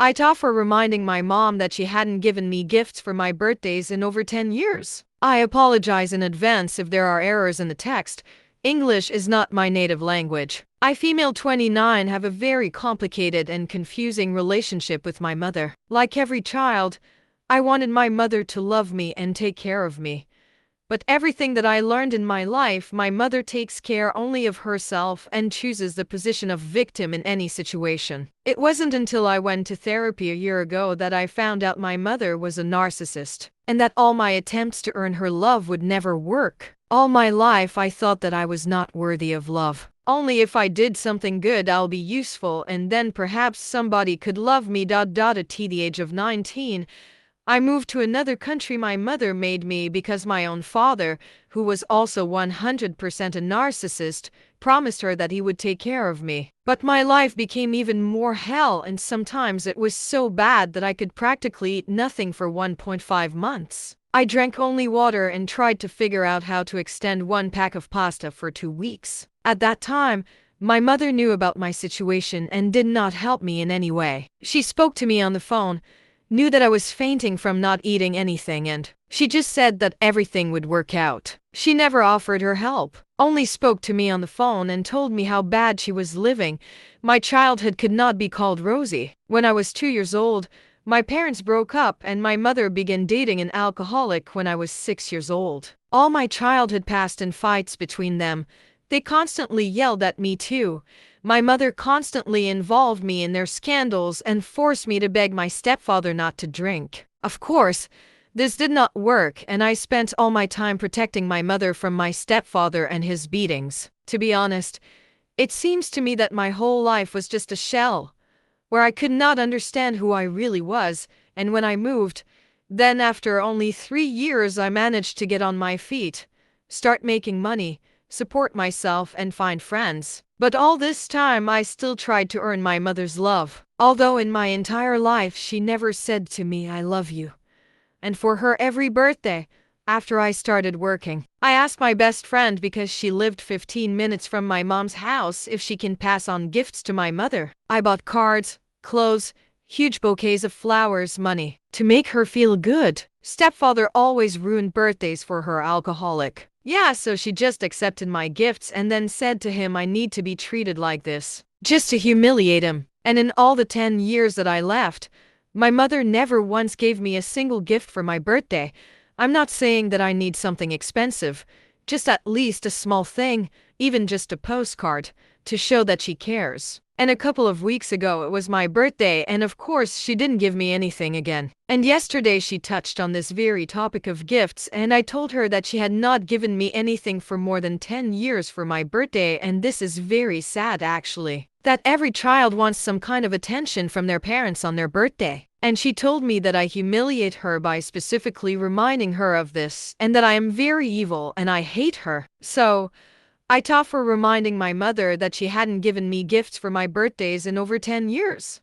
AITAH for reminding my mom that she hadn't given me gifts for my birthdays in over 10 years. I apologize in advance if there are errors in the text. English is not my native language. I, female 29, have a very complicated and confusing relationship with my mother. Like every child, I wanted my mother to love me and take care of me. But everything that I learned in my life, my mother takes care only of herself and chooses the position of victim in any situation. It wasn't until I went to therapy a year ago that I found out my mother was a narcissist, and that all my attempts to earn her love would never work. All my life I thought that I was not worthy of love. Only if I did something good I'll be useful and then perhaps somebody could love me. At the age of 19, I moved to another country my mother made me because my own father, who was also 100% a narcissist, promised her that he would take care of me. But my life became even more hell, and sometimes it was so bad that I could practically eat nothing for 1.5 months. I drank only water and tried to figure out how to extend one pack of pasta for 2 weeks. At that time, my mother knew about my situation and did not help me in any way. She spoke to me on the phone, knew that I was fainting from not eating anything, and she just said that everything would work out. She never offered her help, only spoke to me on the phone and told me how bad she was living. My childhood could not be called rosy. When I was 2 years old, my parents broke up and my mother began dating an alcoholic when I was 6 years old. All my childhood passed in fights between them. They constantly yelled at me too. My mother constantly involved me in their scandals and forced me to beg my stepfather not to drink. Of course, this did not work, and I spent all my time protecting my mother from my stepfather and his beatings. To be honest, it seems to me that my whole life was just a shell, where I could not understand who I really was, and when I moved, then after only 3 years I managed to get on my feet, start making money, support myself and find friends. But all this time I still tried to earn my mother's love, although in my entire life she never said to me I love you. And for her every birthday, after I started working, I asked my best friend, because she lived 15 minutes from my mom's house, if she can pass on gifts to my mother. I bought cards, clothes, huge bouquets of flowers, money, to make her feel good. Stepfather always ruined birthdays for her alcoholic. Yeah, so she just accepted my gifts and then said to him I need to be treated like this, just to humiliate him. And in all the 10 years that I left, my mother never once gave me a single gift for my birthday. I'm not saying that I need something expensive, just at least a small thing, even just a postcard, to show that she cares. And a couple of weeks ago it was my birthday, and of course she didn't give me anything again. And yesterday she touched on this very topic of gifts, and I told her that she had not given me anything for more than 10 years for my birthday, and this is very sad actually. That every child wants some kind of attention from their parents on their birthday. And she told me that I humiliate her by specifically reminding her of this, and that I am very evil and I hate her. So AITA for reminding my mother that she hadn't given me gifts for my birthdays in over 10 years.